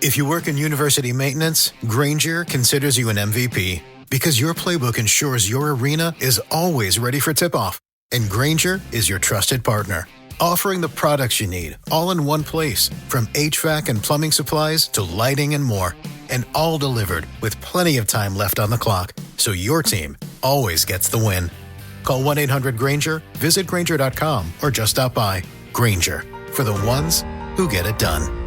If you work in university maintenance, Granger considers you an MVP because your playbook ensures your arena is always ready for tip-off. And Granger is your trusted partner, offering the products you need all in one place, from HVAC and plumbing supplies to lighting and more. And all delivered with plenty of time left on the clock, so your team always gets the win. Call 1-800-GRANGER, visit Granger.com, or just stop by. Granger, for the ones who get it done.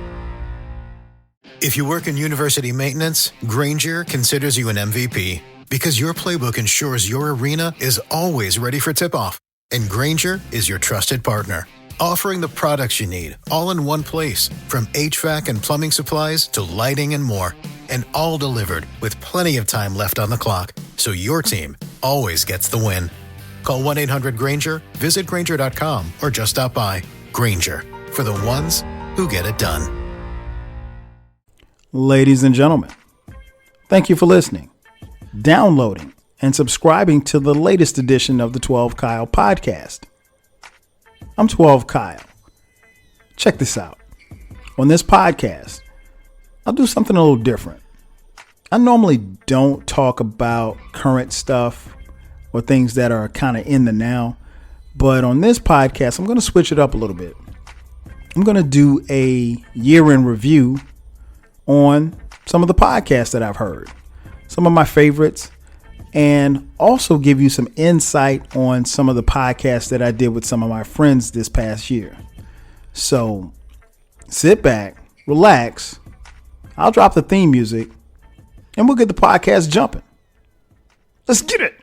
If you work in university maintenance, Granger considers you an MVP because your playbook ensures your arena is always ready for tip-off. And Granger is your trusted partner, offering the products you need all in one place, from HVAC and plumbing supplies to lighting and more. And all delivered with plenty of time left on the clock, so your team always gets the win. Call 1-800-GRANGER, visit Granger.com, or just stop by. Granger, for the ones who get it done. Ladies and gentlemen, thank you for listening, downloading, and subscribing to the latest edition of the 12 Kyle podcast. I'm 12 Kyle. Check this out. On this podcast, I'll do something a little different. I normally don't talk about current stuff or things that are kind of in the now, but on this podcast, I'm going to switch it up a little bit. I'm going to do a year-end review on some of the podcasts that I've heard, some of my favorites, and also give you some insight on some of the podcasts that I did with some of my friends this past year. So sit back, relax. I'll drop the theme music and we'll get the podcast jumping. Let's get it.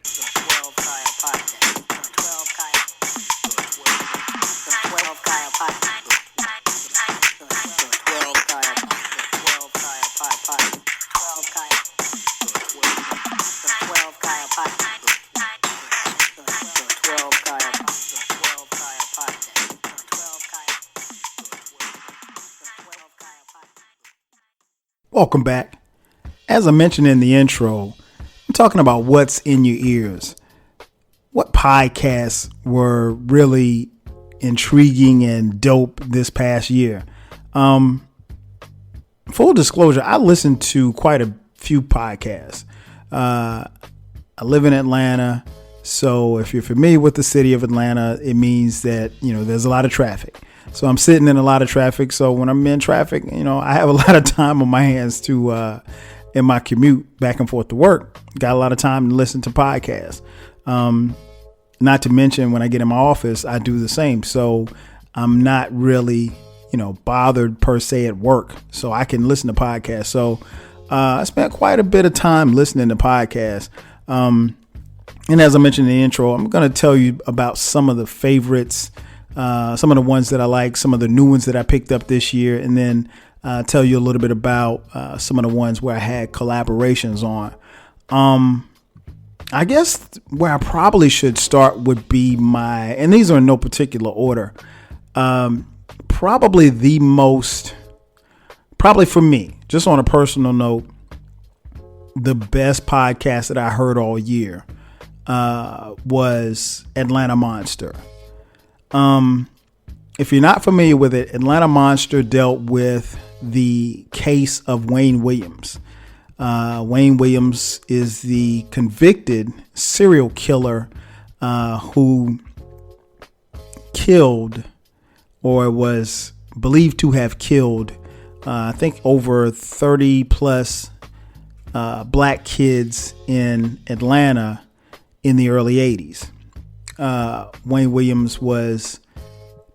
Welcome back. As I mentioned in the intro, I'm talking about what's in your ears. What podcasts were really intriguing and dope this past year? Full disclosure, I listened to quite a few podcasts. I live in Atlanta, so if you're familiar with the city of Atlanta, it means that, there's a lot of traffic. So I'm sitting in a lot of traffic. So when I'm in traffic, I have a lot of time on my hands to, in my commute back and forth to work, got a lot of time to listen to podcasts. Not to mention when I get in my office, I do the same. So I'm not really, bothered per se at work. So I can listen to podcasts. So I spent quite a bit of time listening to podcasts. And as I mentioned in the intro, I'm going to tell you about some of the favorites, some of the ones that I like, some of the new ones that I picked up this year, and then tell you a little bit about some of the ones where I had collaborations on. I guess where I probably should start would be and these are in no particular order, probably for me, just on a personal note, the best podcast that I heard all year was Atlanta Monster. If you're not familiar with it, Atlanta Monster dealt with the case of Wayne Williams. Wayne Williams is the convicted serial killer who killed, or was believed to have killed, I think over 30 plus black kids in Atlanta in the early 80s. Wayne Williams was,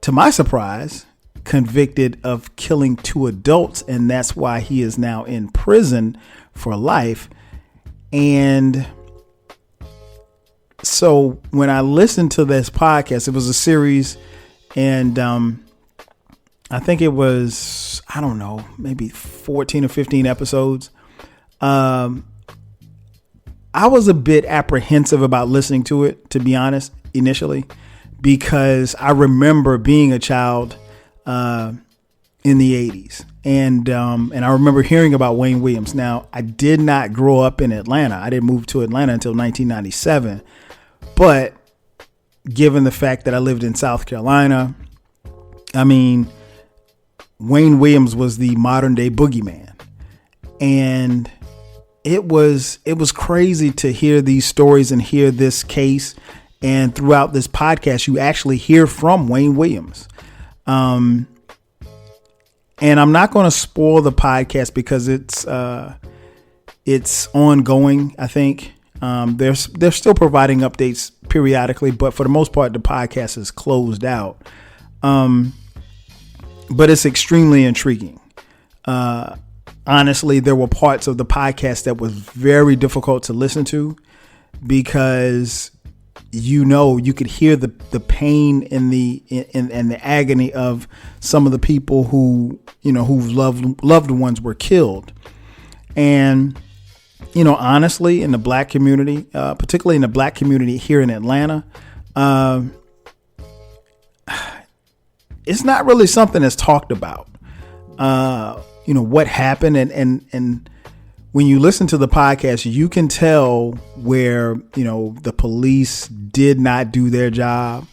to my surprise, convicted of killing 2 adults, and that's why he is now in prison for life. And so when I listened to this podcast, it was a series, and I think it was, maybe 14 or 15 episodes. I was a bit apprehensive about listening to it, to be honest, initially, because I remember being a child in the 80s. And I remember hearing about Wayne Williams. Now, I did not grow up in Atlanta. I didn't move to Atlanta until 1997. But given the fact that I lived in South Carolina, Wayne Williams was the modern day boogeyman. And it was crazy to hear these stories and hear this case. And throughout this podcast, you actually hear from Wayne Williams. And I'm not going to spoil the podcast because it's ongoing. I think they're still providing updates periodically, but for the most part, the podcast is closed out. But it's extremely intriguing. Honestly, there were parts of the podcast that was very difficult to listen to because you could hear the pain and the agony of some of the people who whose loved ones were killed. And honestly, in the black community, particularly in the black community here in Atlanta, it's not really something that's talked about. What happened, and when you listen to the podcast, you can tell where the police did not do their job,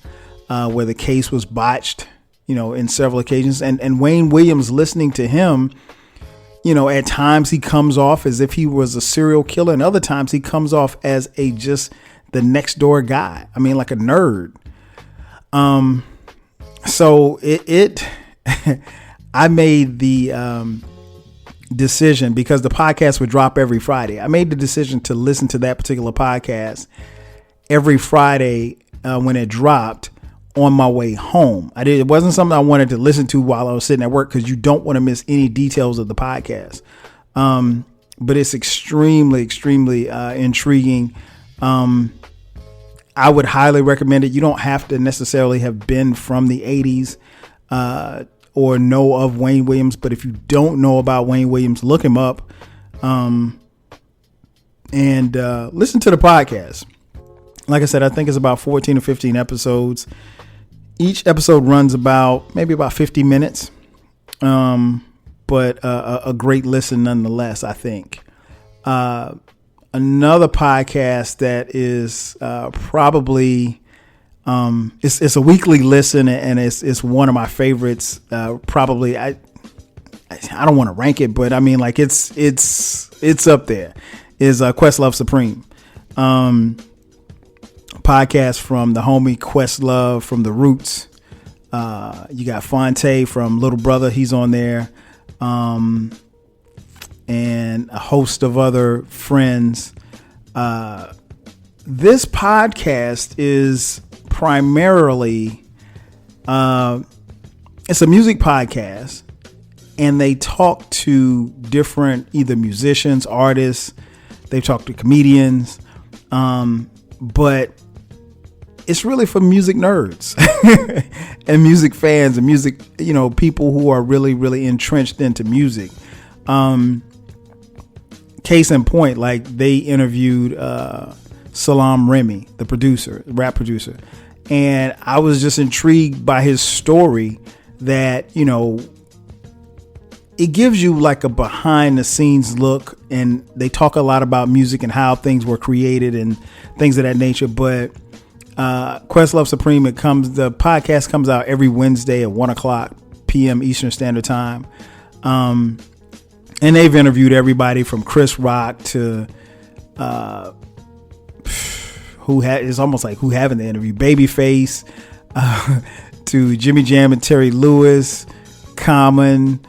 where the case was botched, in several occasions. And Wayne Williams, listening to him, at times he comes off as if he was a serial killer, and other times he comes off as just the next door guy. I mean, like a nerd. So I made the decision, because the podcast would drop every Friday. I made the decision to listen to that particular podcast every Friday when it dropped on my way home. It wasn't something I wanted to listen to while I was sitting at work, because you don't want to miss any details of the podcast. But it's extremely, extremely intriguing. I would highly recommend it. You don't have to necessarily have been from the 80s or know of Wayne Williams. But if you don't know about Wayne Williams, look him up and listen to the podcast. Like I said, I think it's about 14 or 15 episodes. Each episode runs maybe about 50 minutes. But a great listen nonetheless, I think. Another podcast that is probably it's a weekly listen, and it's one of my favorites. Probably I don't want to rank it, but I mean, like it's up there. Is Questlove Supreme, podcast from the homie Questlove from The Roots. You got Fonte from Little Brother, he's on there, and a host of other friends. This podcast is primarily it's a music podcast, and they talk to different either musicians, artists. They talk to comedians, but it's really for music nerds and music fans and music, people who are really, really entrenched into music. Case in point, like they interviewed Salaam Remi, the rap producer. And I was just intrigued by his story that, it gives you like a behind the scenes look, and they talk a lot about music and how things were created and things of that nature. But Questlove Supreme, the podcast comes out every Wednesday at 1:00 p.m. Eastern Standard Time. And they've interviewed everybody from Chris Rock to it's almost like who haven't they interviewed? Babyface, to Jimmy Jam and Terry Lewis, Common.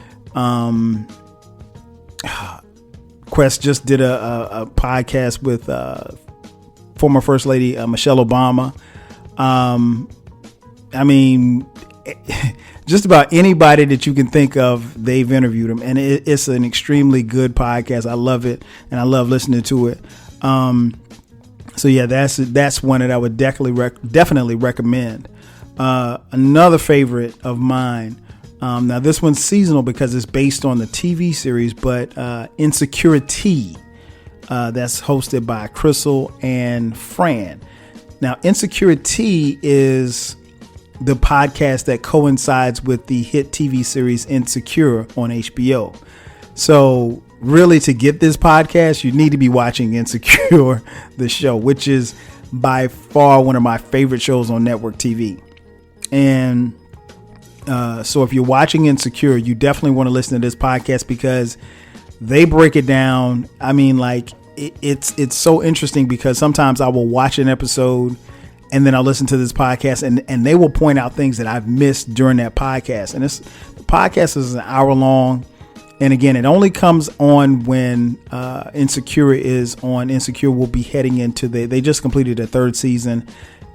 Quest just did a podcast with former First Lady Michelle Obama. I mean, just about anybody that you can think of, they've interviewed them, and it's an extremely good podcast. I love it, and I love listening to it. So yeah, that's one that I would definitely recommend. Another favorite of mine. Now this one's seasonal because it's based on the TV series, but Insecurity. That's hosted by Crystal and Fran. Now, Insecurity is the podcast that coincides with the hit TV series Insecure on HBO. So really, to get this podcast, you need to be watching Insecure, the show, which is by far one of my favorite shows on network TV. And so if you're watching Insecure, you definitely want to listen to this podcast, because They break it down. I mean, like it's so interesting because sometimes I will watch an episode and then I'll listen to this podcast and they will point out things that I've missed during that podcast. And the podcast is an hour long. And again, it only comes on when Insecure is on. Insecure will be heading into they just completed their 3rd season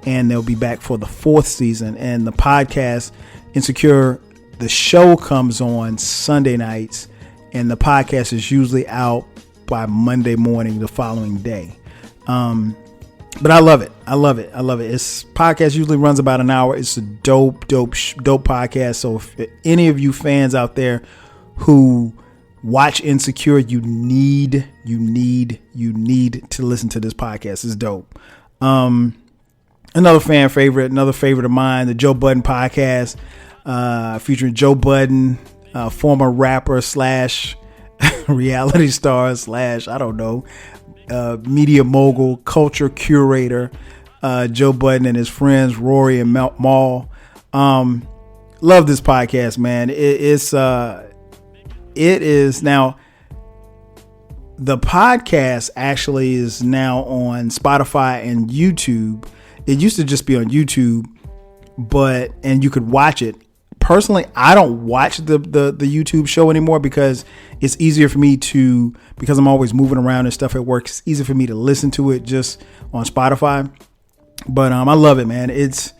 and they'll be back for the 4th season. And the podcast Insecure, the show comes on Sunday nights and the podcast is usually out by Monday morning the following day. But I love it. It's podcast usually runs about an hour. It's a dope podcast. So if any of you fans out there who watch Insecure, you need to listen to this podcast. It's dope. Another favorite of mine, the Joe Budden podcast, featuring Joe Budden, former rapper / reality star / I don't know, media mogul, culture curator, Joe Budden and his friends Rory and Mal. Love this podcast, man. It is now. The podcast actually is now on Spotify and YouTube. It used to just be on YouTube, and you could watch it. Personally, I don't watch the YouTube show anymore because it's easier for me because I'm always moving around and stuff at work. It's easier for me to listen to it just on Spotify. But I love it, man. It's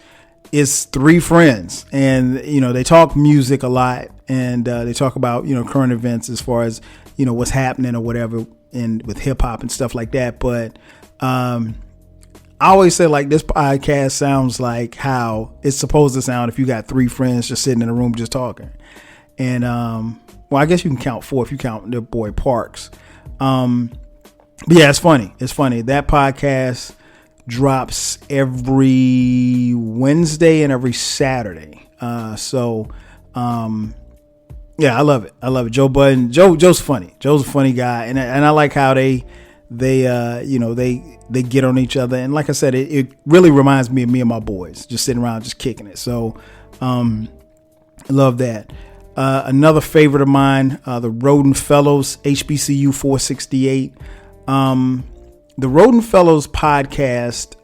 3 friends and, they talk music a lot and they talk about, current events as far as, what's happening or whatever with hip hop and stuff like that. But I always say like this podcast sounds like how it's supposed to sound if you got 3 friends just sitting in a room just talking. And I guess you can count 4 if you count their boy Parks. But yeah, it's funny. That podcast drops every Wednesday and every Saturday. Yeah, I love it. Joe Budden. Joe's funny. Joe's a funny guy, and I like how they get on each other. And like I said, it really reminds me of me and my boys just sitting around, just kicking it. So, I love that. Another favorite of mine, the Roden Fellows, HBCU 468. The Roden Fellows podcast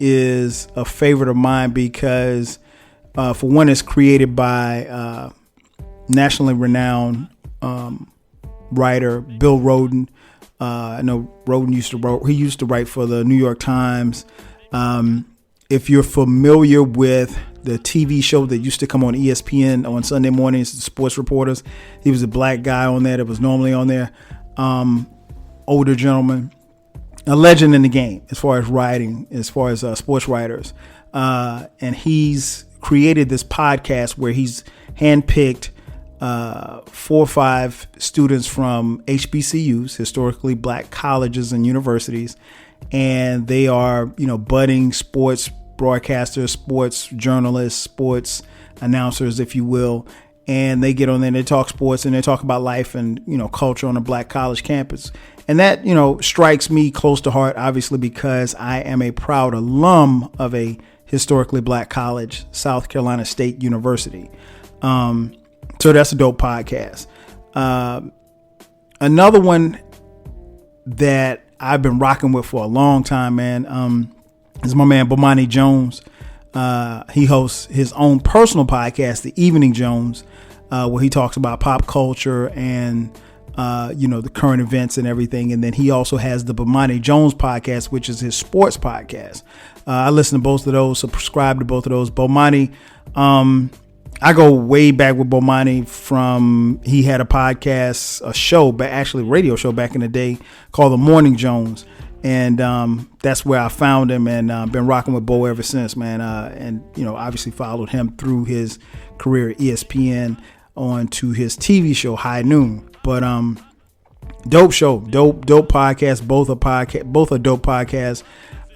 is a favorite of mine because, for one, it's created by nationally renowned writer Bill Roden. I know Roden used to write for the New York Times. If you're familiar with the TV show that used to come on ESPN on Sunday mornings, the Sports Reporters, he was a black guy on there that was normally on there. Older gentleman, a legend in the game as far as writing, as far as sports writers. And he's created this podcast where he's handpicked 4 or 5 students from HBCUs, historically black colleges and universities, and they are, budding sports broadcasters, sports journalists, sports announcers, if you will. And they get on there and they talk sports and they talk about life and, culture on a black college campus. And that, strikes me close to heart, obviously, because I am a proud alum of a historically black college, South Carolina State University. So that's a dope podcast. Another one that I've been rocking with for a long time, man, is my man Bomani Jones. He hosts his own personal podcast, The Evening Jones, where he talks about pop culture and the current events and everything. And then he also has the Bomani Jones podcast, which is his sports podcast. I listen to both of those, subscribe to both of those. Bomani, I go way back with Bomani he had a podcast, a show, but actually radio show back in the day called The Morning Jones. And that's where I found him and been rocking with Bo ever since, man. And, obviously followed him through his career at ESPN on to his TV show, High Noon. But dope show, dope podcast. Both are dope podcasts.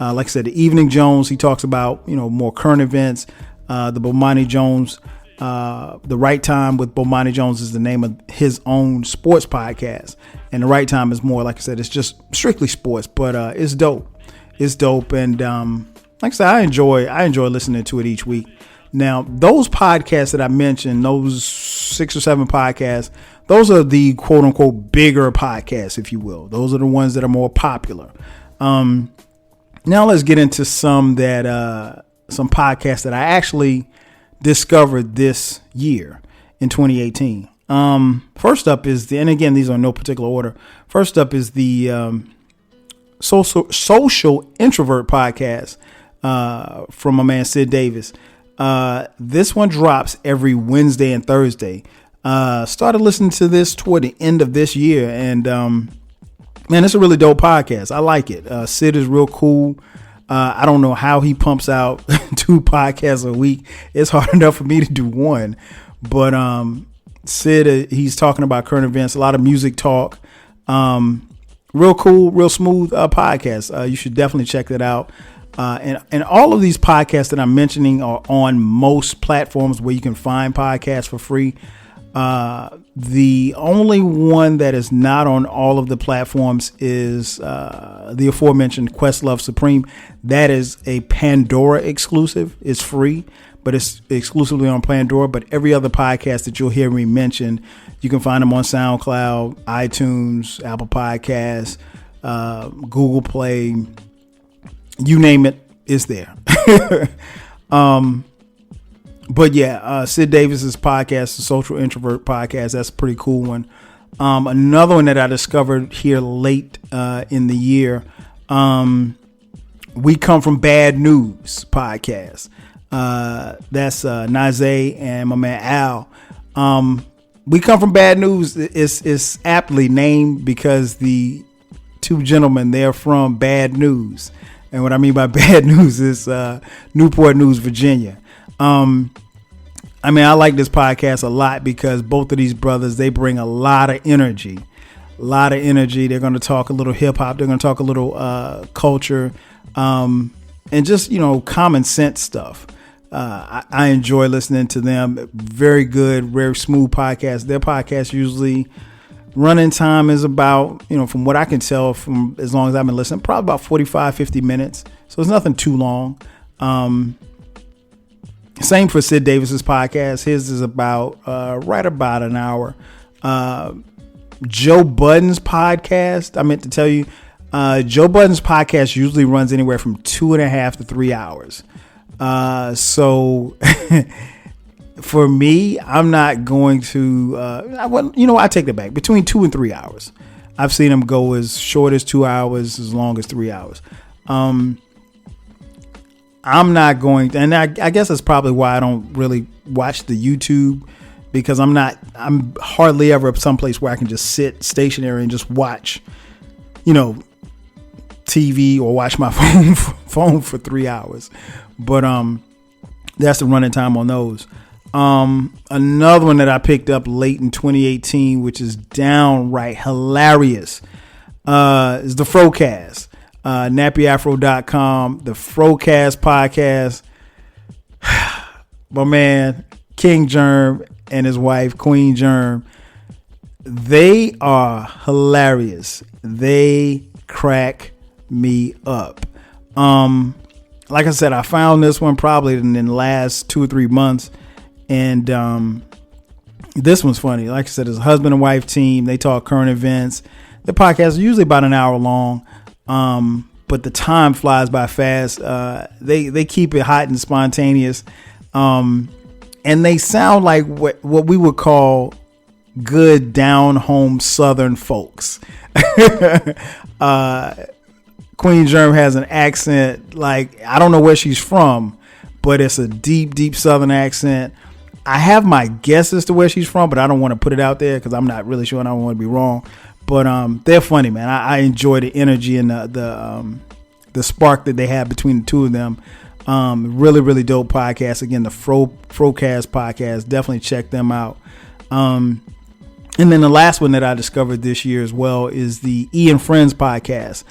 Like I said, The Evening Jones, he talks about, more current events. The Bomani Jones, The Right Time with Bomani Jones is the name of his own sports podcast. And The Right Time is more, like I said, it's just strictly sports, but it's dope. It's dope. And like I said, I enjoy listening to it each week. Now, those podcasts that I mentioned, those 6 or 7 podcasts, those are the quote unquote bigger podcasts, if you will. Those are the ones that are more popular. Now let's get into some podcasts that I actually discovered this year in 2018. First up is and again, these are in no particular order. First up is the Social Introvert podcast from my man Sid Davis. This one drops every Wednesday and Thursday. Started listening to this toward the end of this year, and man, it's a really dope podcast. I like it. Sid is real cool. I don't know how he pumps out 2 podcasts a week. It's hard enough for me to do one, but Sid, he's talking about current events, a lot of music talk. Real cool, real smooth podcast. You should definitely check that out. And all of these podcasts that I'm mentioning are on most platforms where you can find podcasts for free. The only one that is not on all of the platforms is the aforementioned Questlove Supreme. That is a Pandora exclusive. It's free, but it's exclusively on Pandora. But every other podcast that you'll hear me mention, you can find them on SoundCloud, iTunes, Apple Podcasts, Google Play. You name it, it's there. But yeah, Sid Davis's podcast, the Social Introvert podcast, that's a pretty cool one. Another one that I discovered here late in the year, We Come From Bad News podcast. That's Nazay and my man Al. We Come From Bad News is aptly named because the 2 gentlemen, they're from Bad News. And what I mean by bad news is Newport News, Virginia. I mean, I like this podcast a lot because both of these brothers, they bring a lot of energy. They're going to talk a little hip hop. They're going to talk a little culture and just, common sense stuff. I enjoy listening to them. Very good, very smooth podcast. Their podcast usually running time is about, from what I can tell from as long as I've been listening, probably about 45, 50 minutes. So it's nothing too long. Same for Sid Davis's podcast. His is about right about an hour. Joe Budden's podcast, I meant to tell you, Joe Budden's podcast usually runs anywhere from 2.5 to 3 hours. So for me, I'm not going to, I take that back. Between 2 and 3 hours. I've seen them go as short as 2 hours, as long as 3 hours. I'm not going to, and I guess that's probably why I don't really watch the YouTube, because I'm hardly ever someplace where I can just sit stationary and just watch, TV or watch my phone for 3 hours. But that's the running time on those. Another one that I picked up late in 2018, which is downright hilarious, is the Frocast. NappyAfro.com, the Frocast podcast. My man King Germ and his wife Queen Germ, they are hilarious. They crack me up. Like I said, I found this one probably in the last 2 or 3 months, and this one's funny. Like I said, it's a husband and wife team. They talk current events. The podcast is usually about an hour long. But the time flies by fast. They keep it hot and spontaneous. And they sound like what we would call good down home Southern folks. Queen Germ has an accent, like, I don't know where she's from, but it's a deep, deep Southern accent. I have my guess as to where she's from, but I don't want to put it out there because I'm not really sure and I don't want to be wrong. But they're funny, man. I enjoy the energy and the spark that they have between the two of them. Really, really dope podcast. Again, the Frocast podcast. Definitely check them out. And then the last one that I discovered this year as well is the E and Friends podcast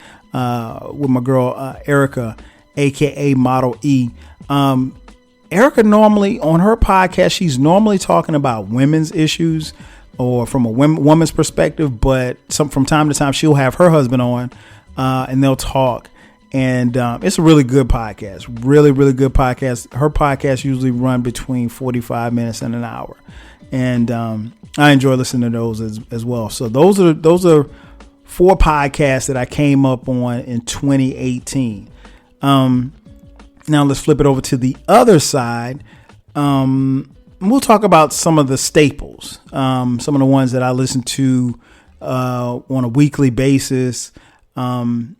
with my girl Erica, aka Model E. Erica normally on her podcast, she's normally talking about women's issues or from a woman's perspective, but from time to time she'll have her husband on and they'll talk. And it's a really good podcast, really, really good podcast. Her podcast usually run between 45 minutes and an hour. and I enjoy listening to those as well. So those are 4 podcasts that I came up on in 2018. Now let's flip it over to the other side. We'll talk about some of the staples, some of the ones that I listen to on a weekly basis, and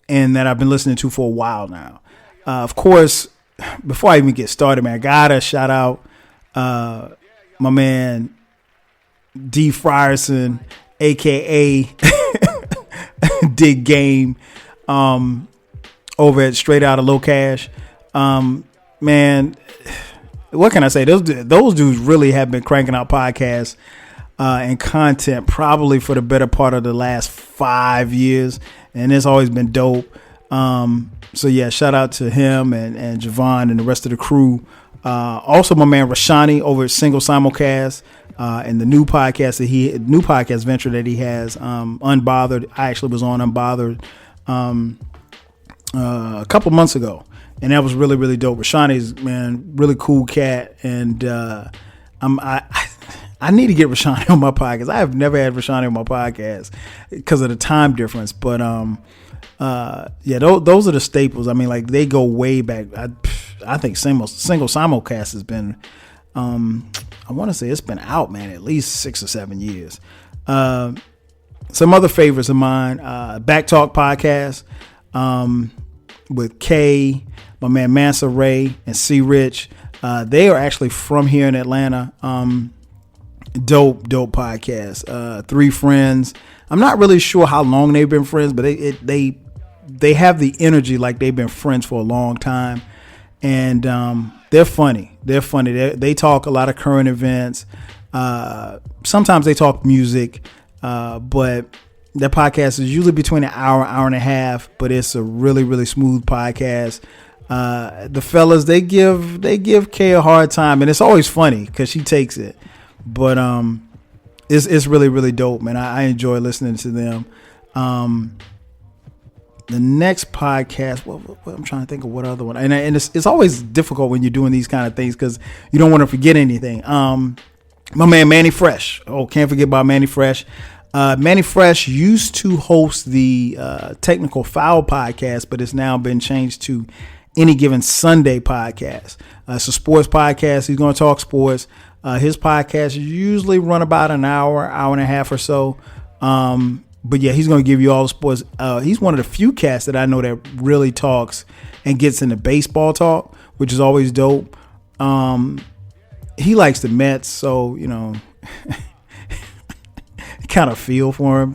that I've been listening to for a while now. Of course, before I even get started, man, I gotta shout out my man D Frierson, aka Dig Game, over at Straight Outta Low Cash. Man, what can I say? Those dudes really have been cranking out podcasts and content probably for the better part of the last 5 years, and it's always been dope. So yeah, shout out to him and Javon and the rest of the crew. Also my man Rashani over at Single Simulcast, and the new podcast venture that he has, Unbothered. I actually was on Unbothered a couple months ago, and that was really, really dope. Rashani's, man, really cool cat, and I need to get Rashani on my podcast. I have never had Rashani on my podcast because of the time difference, but yeah, those are the staples. I mean, like, they go way back. I think Single Simulcast has been, I want to say it's been out, man, at least 6 or 7 years. Some other favorites of mine, Back Talk Podcast, with Kay, my man Mansa Ray, and C Rich. They are actually from here in Atlanta. Dope podcast. 3 friends. I'm not really sure how long they've been friends, but they have the energy like they've been friends for a long time, and they're funny. They talk a lot of current events. Sometimes they talk music, but their podcast is usually between an hour and a half, but it's a really, really smooth podcast. The fellas, they give Kay a hard time, and it's always funny because she takes it. But it's really, really dope, man. I enjoy listening to them. The next podcast, what I'm trying to think of what other one, and it's always difficult when you're doing these kind of things because you don't want to forget anything. My man Manny Fresh. Oh, can't forget about Manny Fresh. Manny Fresh used to host the Technical Foul podcast, but it's now been changed to Any Given Sunday podcast. It's a sports podcast. He's going to talk sports. His podcast usually run about an hour and a half or so. But yeah, he's going to give you all the sports. He's one of the few casts that I know that really talks and gets into baseball talk, which is always dope. He likes the Mets, so, you know, kind of feel for him.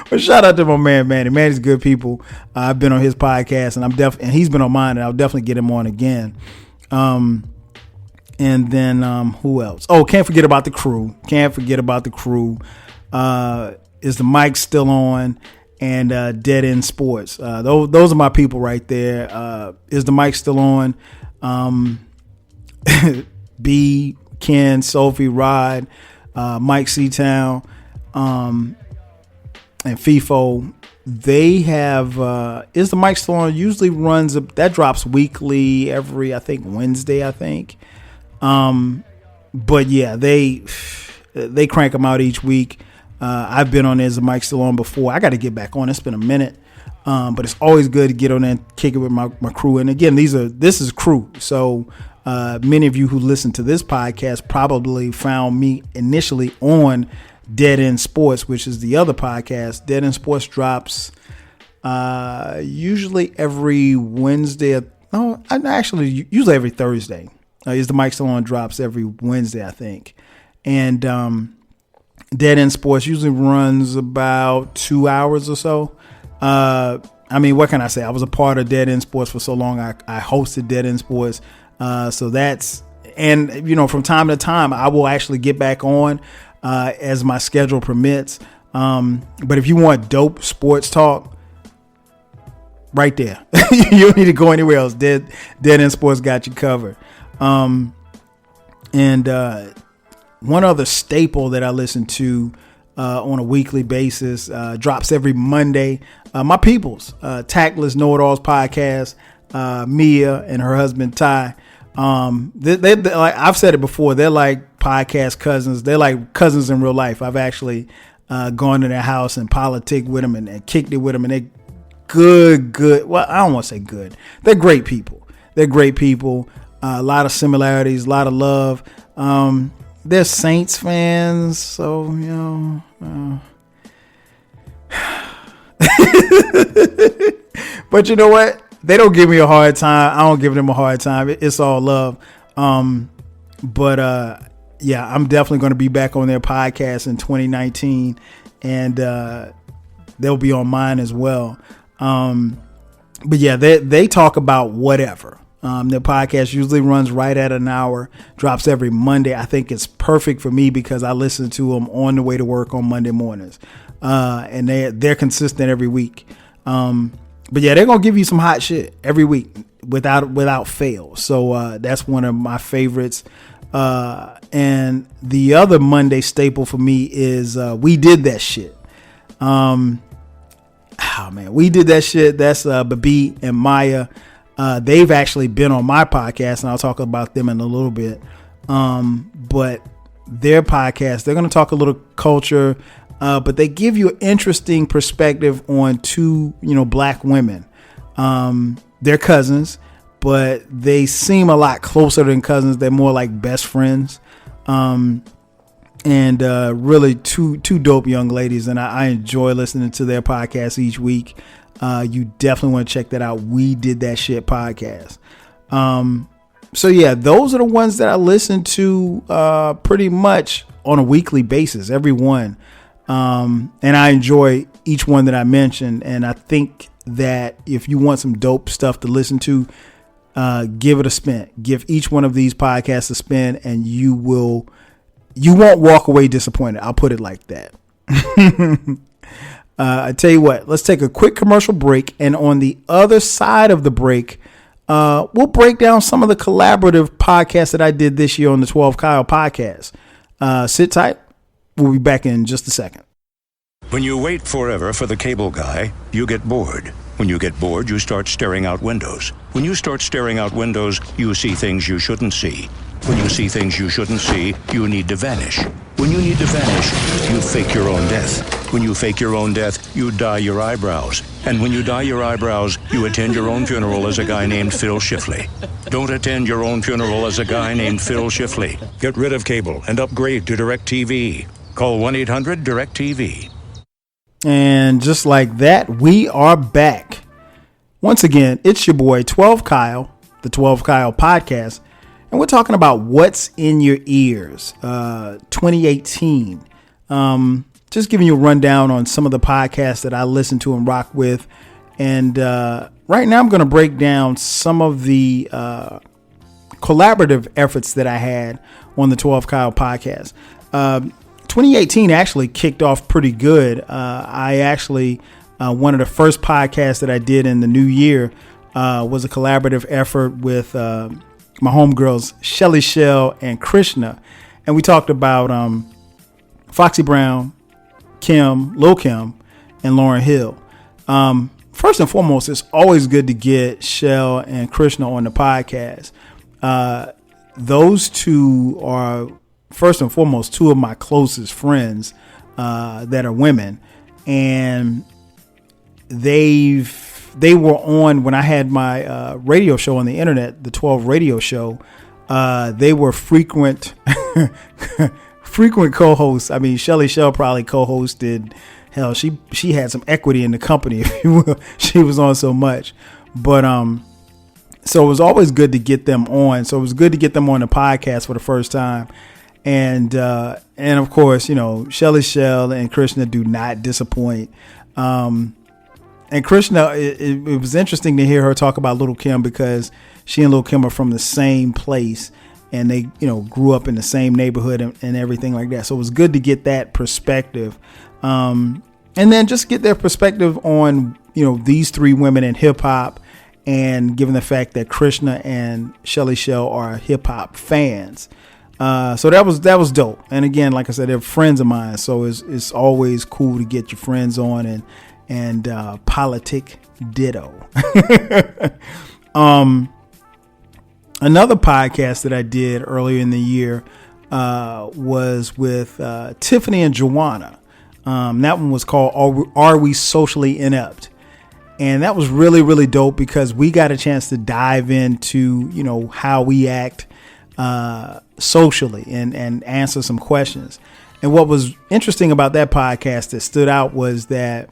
But shout out to my man Manny. Manny's good people. I've been on his podcast, and he's been on mine, and I'll definitely get him on again. And then who else? Oh, can't forget about the crew. Is the mic still on? And Dead End Sports. Those are my people right there. Is the mic still on? B, Ken, Sophie, Rod, Mike Seatown, and FIFO. They have Is the Mic Still On? Usually runs that drops weekly every, I think, Wednesday, I think. But yeah, they crank them out each week. I've been on Is the Mic Still On before. I got to get back on. It's been a minute. But it's always good to get on there and kick it with my crew. And again, this is crew. So many of you who listen to this podcast probably found me initially on Dead End Sports, which is the other podcast. Dead End Sports drops usually every Wednesday. Usually every Thursday. Is the Mic Still On? Drops every Wednesday, I think. And Dead End Sports usually runs about 2 hours or so. I mean, what can I say? I was a part of Dead End Sports for so long. I hosted Dead End Sports. So that's, and you know, from time to time, I will actually get back on as my schedule permits. But if you want dope sports talk, right there, you don't need to go anywhere else. Dead End Sports got you covered. And one other staple that I listen to on a weekly basis, drops every Monday. My peoples, Tactless Know-It-Alls podcast, Mia and her husband Ty, They like, I've said it before, they're like podcast cousins. They're like cousins in real life. I've actually gone to their house and politic with them and kicked it with them, and they good. Well, I don't want to say good. They're great people. A lot of similarities, a lot of love. They're Saints fans, so but you know what? They don't give me a hard time. I don't give them a hard time. It's all love. But I'm definitely going to be back on their podcast in 2019, and they'll be on mine as well. But yeah, they talk about whatever. Their podcast usually runs right at an hour, drops every Monday. I think it's perfect for me because I listen to them on the way to work on Monday mornings. And they're consistent every week. But yeah, they're going to give you some hot shit every week without fail. So that's one of my favorites. And the other Monday staple for me is We Did That Shit. We Did That Shit. That's Babi and Maya. They've actually been on my podcast, and I'll talk about them in a little bit. But their podcast, they're going to talk a little culture, but they give you an interesting perspective on two, black women. They're cousins, but they seem a lot closer than cousins. They're more like best friends. And really two dope young ladies, and I enjoy listening to their podcast each week. You definitely want to check that out. We Did That Shit podcast. So yeah, those are the ones that I listen to pretty much on a weekly basis, every one. And I enjoy each one that I mentioned. And I think that if you want some dope stuff to listen to, give it a spin. Give each one of these podcasts a spin, and you won't walk away disappointed. I'll put it like that. I tell you what, let's take a quick commercial break. And on the other side of the break, we'll break down some of the collaborative podcasts that I did this year on the 12 Kyle podcast. Sit tight. We'll be back in just a second. When you wait forever for the cable guy, you get bored. When you get bored, you start staring out windows. When you start staring out windows, you see things you shouldn't see. When you see things you shouldn't see, you need to vanish. When you need to vanish, you fake your own death. When you fake your own death, you dye your eyebrows. And when you dye your eyebrows, you attend your own funeral as a guy named Phil Shifley. Don't attend your own funeral as a guy named Phil Shifley. Get rid of cable and upgrade to DirecTV. Call 1-800-DirecTV. And just like that, we are back. Once again, it's your boy 12 Kyle, the 12 Kyle podcast. And we're talking about what's in your ears, 2018. Just giving you a rundown on some of the podcasts that I listen to and rock with. And right now I'm going to break down some of the collaborative efforts that I had on the 12 Kyle podcast. 2018 actually kicked off pretty good. I actually, one of the first podcasts that I did in the new year was a collaborative effort with my homegirls, Shelly Shell and Krishna. And we talked about Foxy Brown, Kim, Lil Kim, and Lauryn Hill. First and foremost, it's always good to get Shell and Krishna on the podcast. Those two are, first and foremost, two of my closest friends that are women. And they were on when I had my radio show on the internet, the 12 radio show. They were frequent co-hosts. I mean, Shelly Shell probably co-hosted. Hell, she had some equity in the company, if you will. She was on so much. But so it was always good to get them on. So it was good to get them on the podcast for the first time. And of course, Shelly Shell and Krishna do not disappoint. And Krishna, it was interesting to hear her talk about Lil Kim because she and Lil Kim are from the same place, and they, grew up in the same neighborhood and everything like that. So it was good to get that perspective. And then just get their perspective on, these three women in hip hop, and given the fact that Krishna and Shelly Shell are hip hop fans. So that was dope. And again, like I said, they're friends of mine. So it's always cool to get your friends on and politic ditto. Another podcast that I did earlier in the year was with Tiffany and Joanna. That one was called Are We Socially Inept? And that was really, really dope because we got a chance to dive into, how we act socially and answer some questions. And what was interesting about that podcast that stood out was that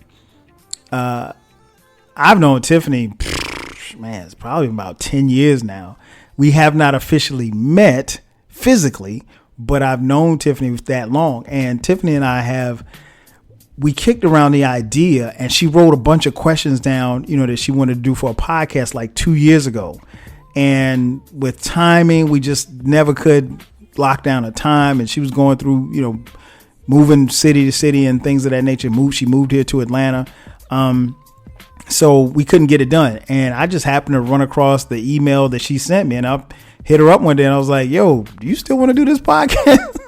I've known Tiffany, it's probably about 10 years now. We have not officially met physically, but I've known Tiffany for that long. And Tiffany and I we kicked around the idea, and she wrote a bunch of questions down, that she wanted to do for a podcast like 2 years ago. And with timing, we just never could lock down a time. And she was going through, moving city to city and things of that nature. She moved here to Atlanta. So we couldn't get it done. And I just happened to run across the email that she sent me, and I hit her up one day and I was like, yo, do you still want to do this podcast?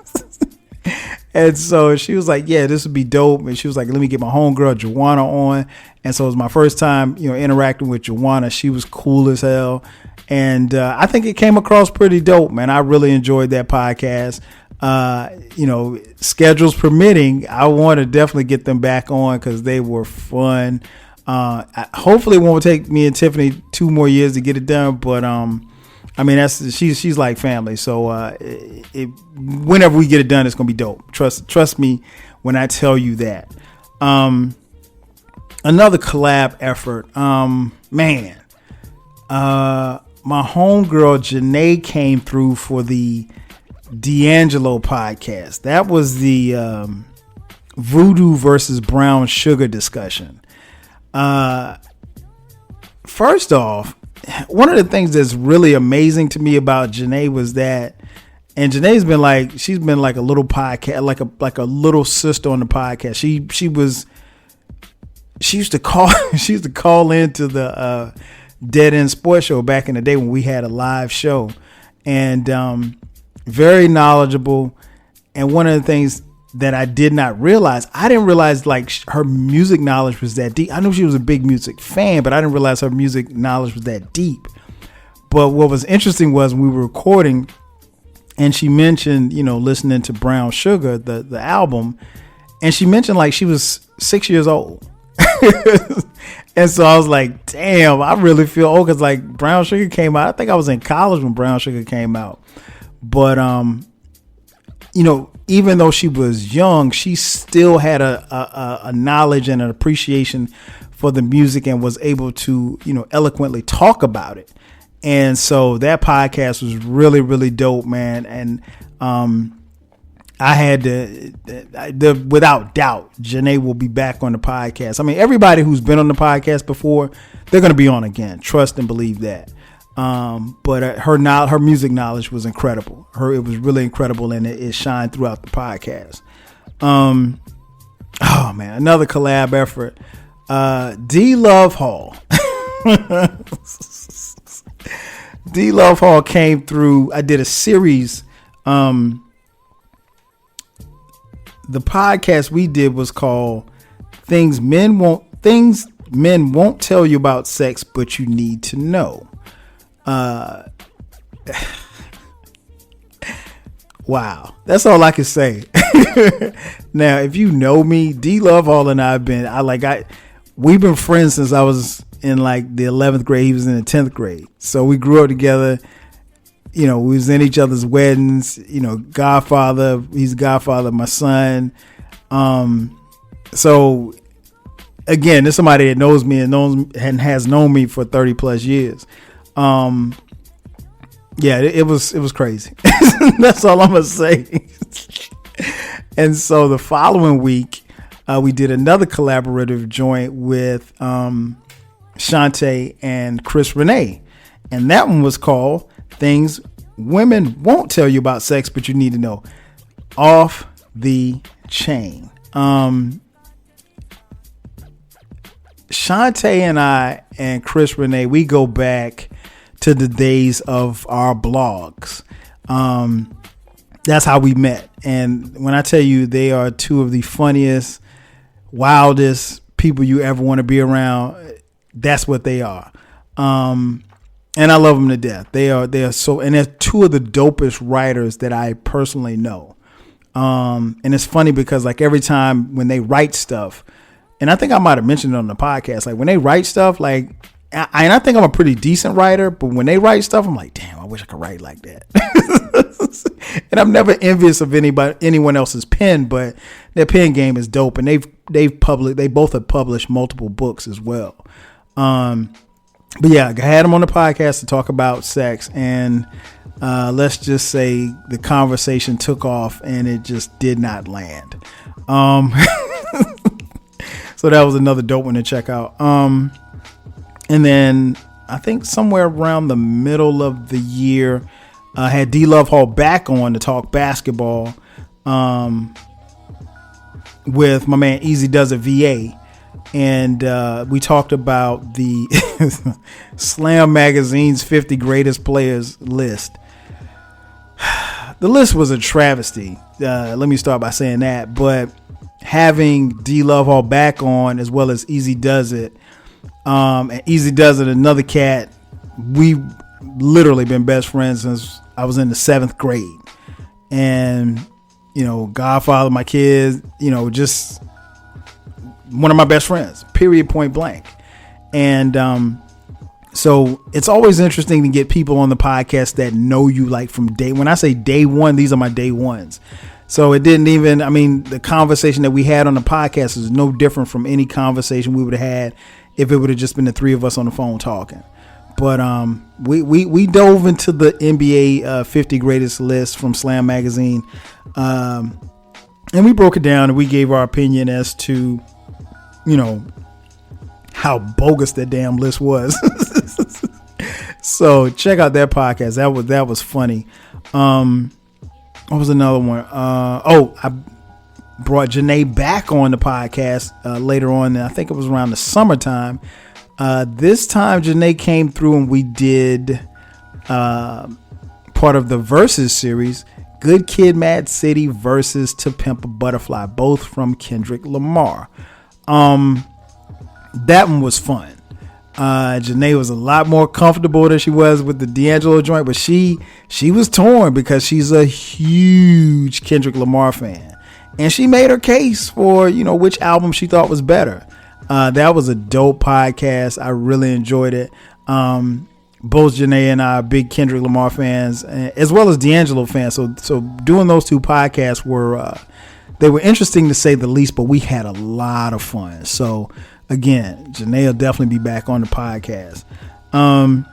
And so she was like, yeah, this would be dope. And she was like, let me get my homegirl Joanna on. And so it was my first time, interacting with Joanna. She was cool as hell. And I think it came across pretty dope, man. I really enjoyed that podcast. Schedules permitting, I want to definitely get them back on because they were fun. Hopefully it won't take me and Tiffany 2 more years to get it done, but she's like family. So whenever we get it done, it's gonna be dope. Trust me when I tell you that. Another collab effort. My homegirl Janae came through for the D'Angelo podcast. That was the Voodoo versus Brown Sugar discussion. First off, one of the things that's really amazing to me about Janae was that, and Janae's been she's been like a little podcast, like a little sister on the podcast. She used to call into the Dead End Sports Show back in the day when we had a live show, and very knowledgeable. And one of the things that I didn't realize her music knowledge was that deep. I knew she was a big music fan, but I didn't realize her music knowledge was that deep. But what was interesting was when we were recording and she mentioned, listening to Brown Sugar, the album, and she mentioned she was 6 years old. And so I was like, damn, I really feel old because Brown Sugar came out. I think I was in college when Brown Sugar came out. But, even though she was young, she still had a knowledge and an appreciation for the music and was able to, eloquently talk about it. And so that podcast was really, really dope, man. And I had to, without doubt, Janae will be back on the podcast. I mean, everybody who's been on the podcast before, they're going to be on again. Trust and believe that. But her music knowledge was incredible. It was really incredible, and it shined throughout the podcast. Oh man, another collab effort. D Love Hall. D Love Hall came through. I did a series. The podcast we did was called Things Men Won't Tell You About Sex, But You Need to Know. Wow, that's all I can say. Now, if you know me, D Love Hall and we've been friends since I was in the 11th grade. He was in the 10th grade, so we grew up together. We was in each other's weddings. Godfather. He's godfather of my son. So again, there's somebody that knows me and has known me for 30 plus years. Yeah, it was crazy. That's all I'm gonna say. And so the following week, we did another collaborative joint with Shantae and Chris Renee, and that one was called Things Women Won't Tell You About Sex, But You Need to Know. Off the Chain. Shantae and I and Chris Renee, we go back to the days of our blogs. That's how we met. And when I tell you they are two of the funniest, wildest people you ever want to be around, that's what they are. And I love them to death. They are so, and they're two of the dopest writers that I personally know. And it's funny because like every time when they write stuff, and I think I might have mentioned it on the podcast, like when they write stuff, like, and I think I'm a pretty decent writer, but when they write stuff, I'm like, damn, I wish I could write like that. And I'm never envious of anyone else's pen, but their pen game is dope. And they both have published multiple books as well. But yeah, I had them on the podcast to talk about sex, and let's just say the conversation took off and it just did not land. So that was another dope one to check out. And then I think somewhere around the middle of the year, I had D Love Hall back on to talk basketball with my man Easy Does It VA. And we talked about the Slam Magazine's 50 greatest players list. The list was a travesty. Let me start by saying that. But having D Love Hall back on, as well as Easy Does It, and Easy Does It, another cat, we literally been best friends since I was in the 7th grade. And, you know, godfather, my kids, you know, just one of my best friends, period, point blank. And so it's always interesting to get people on the podcast that know you like from day. When I say day one, these are my day ones. So it didn't even, I mean, the conversation that we had on the podcast is no different from any conversation we would have had if it would have just been the three of us on the phone talking. But we dove into the NBA 50 greatest list from Slam Magazine. And we broke it down and we gave our opinion as to, you know, how bogus that damn list was. So check out that podcast. That was funny. What was another one? I brought Janae back on the podcast later on. I think it was around the summertime. This time Janae came through and we did part of the Versus series, Good Kid, Mad City versus To Pimp a Butterfly, both from Kendrick Lamar. That one was fun. Janae was a lot more comfortable than she was with the D'Angelo joint, but she was torn because she's a huge Kendrick Lamar fan, and she made her case for, you know, which album she thought was better. That was a dope podcast. I really enjoyed it. Both Janae and I are big Kendrick Lamar fans, as well as D'Angelo fans. So doing those two podcasts they were interesting to say the least, but we had a lot of fun. So again, Janae will definitely be back on the podcast. And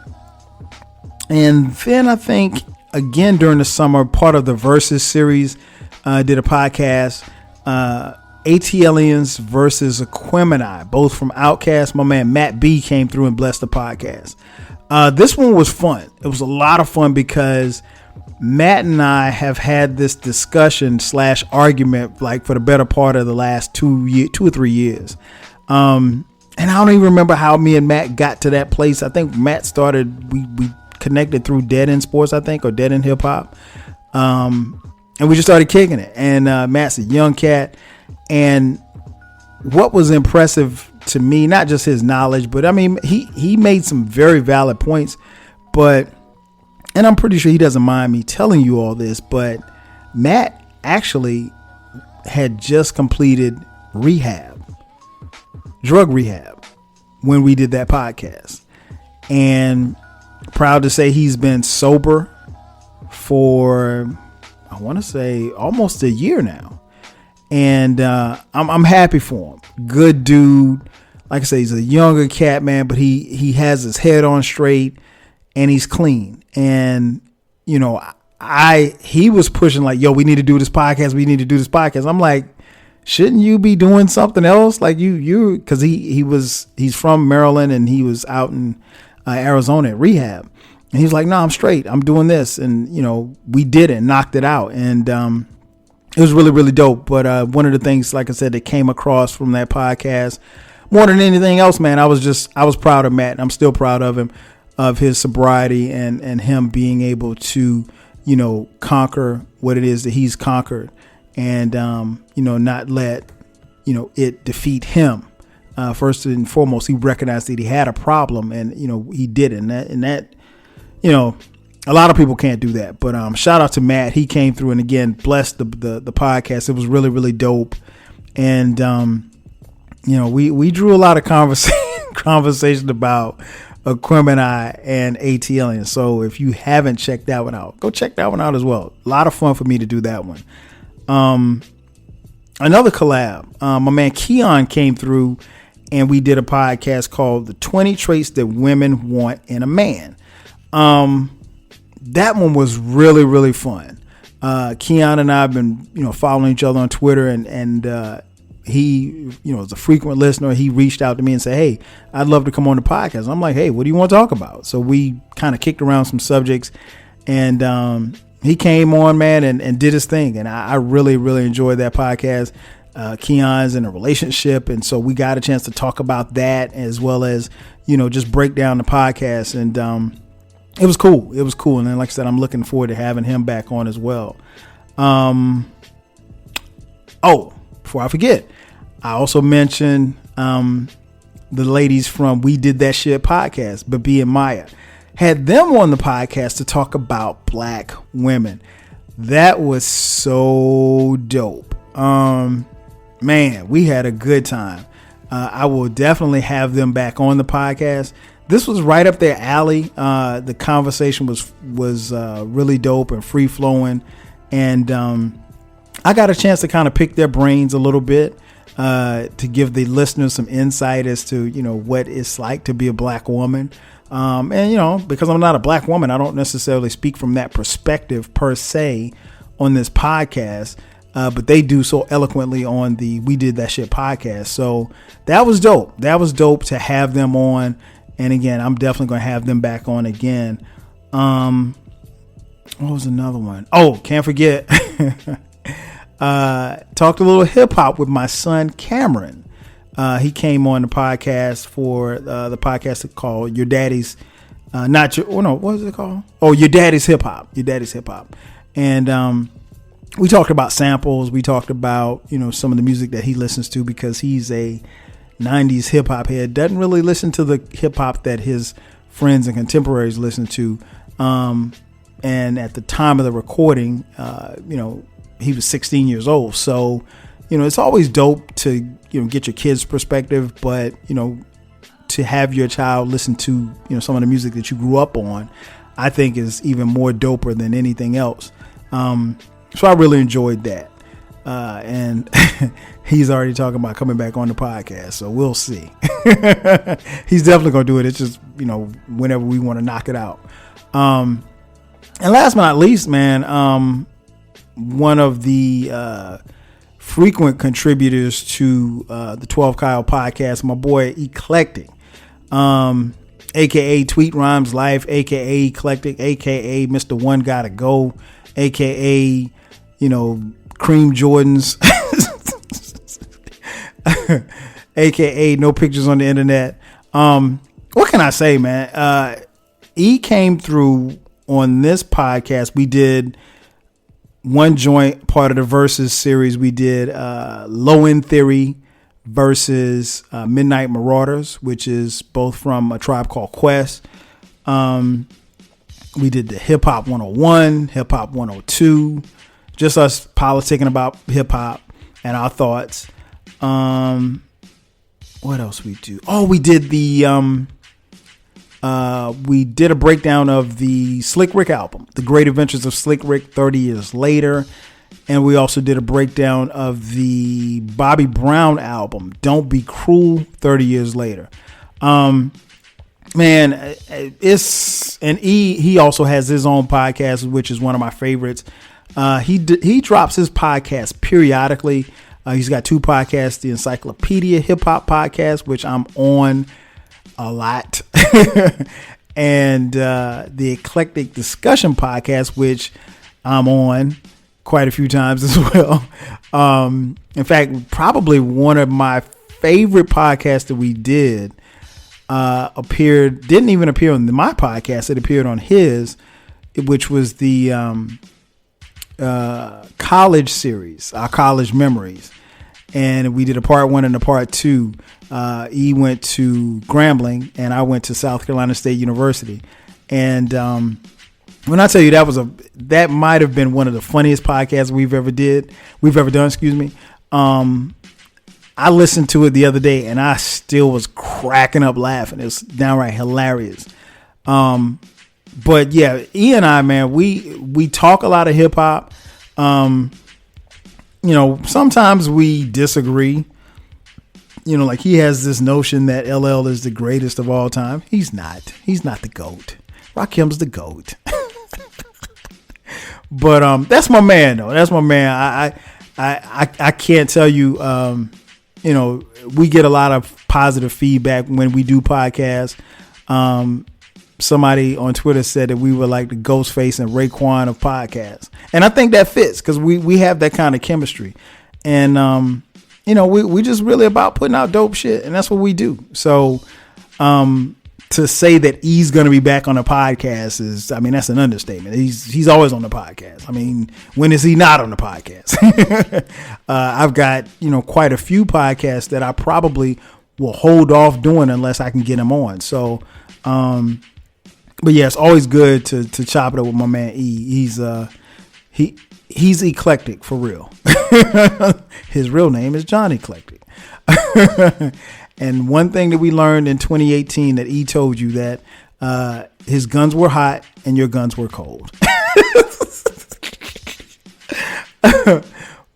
then I think again during the summer, part of the Versus series, did a podcast, ATLiens versus Aquemini, both from Outkast. My man Matt B came through and blessed the podcast. This one was fun. It was a lot of fun because Matt and I have had this discussion / argument like for the better part of the last 2 or 3 years. And I don't even remember how me and Matt got to that place. I think Matt started, we connected through Dead End Sports, I think, or Dead End Hip Hop. And we just started kicking it. And Matt's a young cat. And what was impressive to me, not just his knowledge, but I mean, he made some very valid points, and I'm pretty sure he doesn't mind me telling you all this, but Matt actually had just completed drug rehab, when we did that podcast. And proud to say he's been sober for, I want to say, almost a year now. And I'm happy for him. Good dude. Like I say, he's a younger cat, man, but he has his head on straight and he's clean. And, you know, he was pushing like, yo, we need to do this podcast. We need to do this podcast. I'm like, shouldn't you be doing something else? Like you, cause he's from Maryland and he was out in Arizona at rehab. And he's like, no, I'm straight. I'm doing this. And, you know, we did it, knocked it out. And, it was really, really dope. But one of the things, like I said, that came across from that podcast, more than anything else, man, I was proud of Matt. And I'm still proud of him, of his sobriety and him being able to, you know, conquer what it is that he's conquered, and you know, not let, you know, it defeat him. First and foremost, he recognized that he had a problem, and, you know, he did it. And a lot of people can't do that. But shout out to Matt. He came through and again blessed the podcast. It was really, really dope. And we drew a lot of conversation about Aquemini and ATLiens. So if you haven't checked that one out, go check that one out as well. A lot of fun for me to do that one. Another collab, my man Keon came through and we did a podcast called The 20 Traits That Women Want in a Man. That one was really, really fun. Keon and I have been, following each other on Twitter, and he, is a frequent listener. He reached out to me and said, "Hey, I'd love to come on the podcast." I'm like, "Hey, what do you want to talk about?" So we kind of kicked around some subjects, and he came on, man, and did his thing. And I really, really enjoyed that podcast. Keon's in a relationship, and so we got a chance to talk about that as well as, just break down the podcast. And it was cool. It was cool. And then, like I said, I'm looking forward to having him back on as well. Before I forget, I also mentioned the ladies from We Did That Shit podcast, Babi and Maya. Had them on the podcast to talk about black women. That was so dope. Man, we had a good time. I will definitely have them back on the podcast. This was right up their alley. The conversation was really dope and free flowing. And I got a chance to kind of pick their brains a little bit to give the listeners some insight as to, what it's like to be a black woman. And, because I'm not a black woman, I don't necessarily speak from that perspective per se on this podcast. But they do so eloquently on the We Did That Shit podcast. So that was dope. That was dope to have them on. And again, I'm definitely going to have them back on again. What was another one? Oh, can't forget. Talked a little hip hop with my son, Cameron. He came on the podcast for the podcast called Your Daddy's, what was it called? Oh, Your Daddy's Hip Hop. Your Daddy's Hip Hop. And we talked about samples. We talked about, some of the music that he listens to because he's a 90s hip hop head. Doesn't really listen to the hip hop that his friends and contemporaries listen to. And at the time of the recording, he was 16 years old. So, it's always dope to, get your kids' perspective, but, to have your child listen to, some of the music that you grew up on, I think is even more doper than anything else. So I really enjoyed that. And he's already talking about coming back on the podcast. So we'll see. He's definitely going to do it. It's just, whenever we want to knock it out. And last but not least, man, one of the frequent contributors to the 12 Kyle podcast, my boy Eclectic, aka Tweet Rhymes Life, aka Eclectic, aka Mr. One Gotta Go, aka Cream Jordans, aka No Pictures on the Internet. What can I say, man? E came through on this podcast. We did one joint part of the Versus series. We did Low End Theory versus Midnight Marauders, which is both from A Tribe Called Quest. We did the Hip Hop 101, Hip Hop 102, just us politicking about hip hop and our thoughts. What else we do? Oh, we did we did a breakdown of the Slick Rick album, The Great Adventures of Slick Rick 30 Years Later. And we also did a breakdown of the Bobby Brown album, Don't Be Cruel, 30 Years Later. Man, he also has his own podcast, which is one of my favorites. He drops his podcast periodically. He's got two podcasts, the Encyclopedia Hip Hop podcast, which I'm on a lot, and the Eclectic Discussion podcast, which I'm on quite a few times as well. In fact, probably one of my favorite podcasts that we did didn't even appear on my podcast. It appeared on his, which was the college series, our college memories. And we did a part 1 and a part 2. He went to Grambling and I went to South Carolina State University. And when I tell you that might have been one of the funniest podcasts we've ever done, excuse me. I listened to it the other day and I still was cracking up laughing. It was downright hilarious. But yeah, E and I, man, we talk a lot of hip hop. Sometimes we disagree. Like he has this notion that LL is the greatest of all time. He's not the GOAT. Rakim's the GOAT. But that's my man though. That's my man. I can't tell you. We get a lot of positive feedback when we do podcasts. Somebody on Twitter said that we were like the Ghostface and Raekwon of podcasts, and I think that fits because we have that kind of chemistry, and we just really about putting out dope shit, and that's what we do. So to say that he's going to be back on the podcast that's an understatement. He's always on the podcast. When is he not on the podcast? I've got, quite a few podcasts that I probably will hold off doing unless I can get him on. So, but yeah, it's always good to chop it up with my man E. He's eclectic for real. His real name is John Eclectic. And one thing that we learned in 2018 that E told you that his guns were hot and your guns were cold.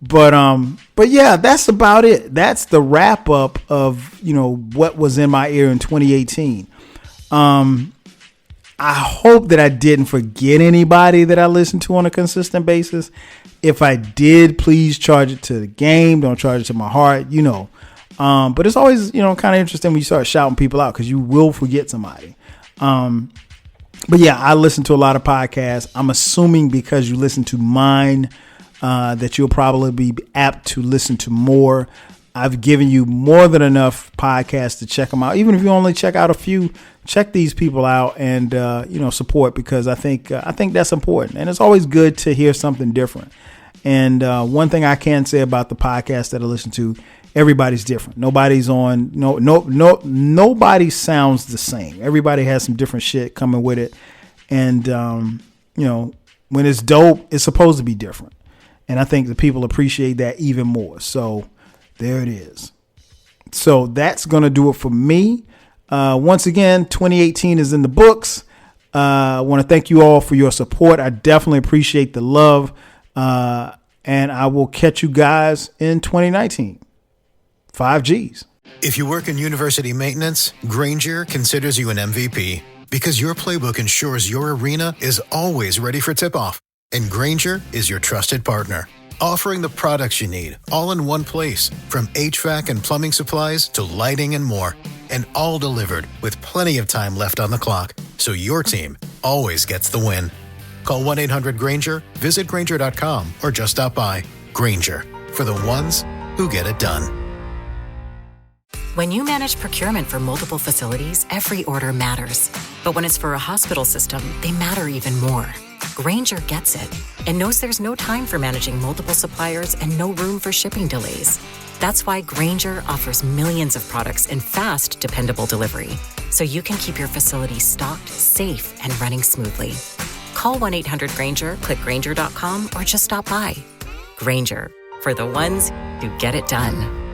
But yeah, that's about it. That's the wrap up of, what was in my ear in 2018. I hope that I didn't forget anybody that I listen to on a consistent basis. If I did, please charge it to the game. Don't charge it to my heart, But it's always, kind of interesting when you start shouting people out because you will forget somebody. But yeah, I listen to a lot of podcasts. I'm assuming because you listen to mine, that you'll probably be apt to listen to more. I've given you more than enough podcasts to check them out. Even if you only check out a few, check these people out and, support because I think that's important. And it's always good to hear something different. And one thing I can say about the podcast that I listen to, everybody's different. Nobody's on, nobody sounds the same. Everybody has some different shit coming with it. And, when it's dope, it's supposed to be different. And I think the people appreciate that even more. So there it is. So that's going to do it for me. Once again, 2018 is in the books. I want to thank you all for your support. I definitely appreciate the love. And I will catch you guys in 2019. 5 Gs. If you work in university maintenance, Grainger considers you an MVP because your playbook ensures your arena is always ready for tip-off. And Grainger is your trusted partner, offering the products you need all in one place, from HVAC and plumbing supplies to lighting and more, and all delivered with plenty of time left on the clock, so your team always gets the win. Call 1-800-GRAINGER, visit Grainger.com, or just stop by. Grainger, for the ones who get it done. When you manage procurement for multiple facilities, every order matters. But when it's for a hospital system, they matter even more. Grainger gets it and knows there's no time for managing multiple suppliers and no room for shipping delays. That's why Grainger offers millions of products in fast, dependable delivery, so you can keep your facility stocked, safe, and running smoothly. Call 1-800-GRAINGER, click Grainger.com, or just stop by. Grainger, for the ones who get it done.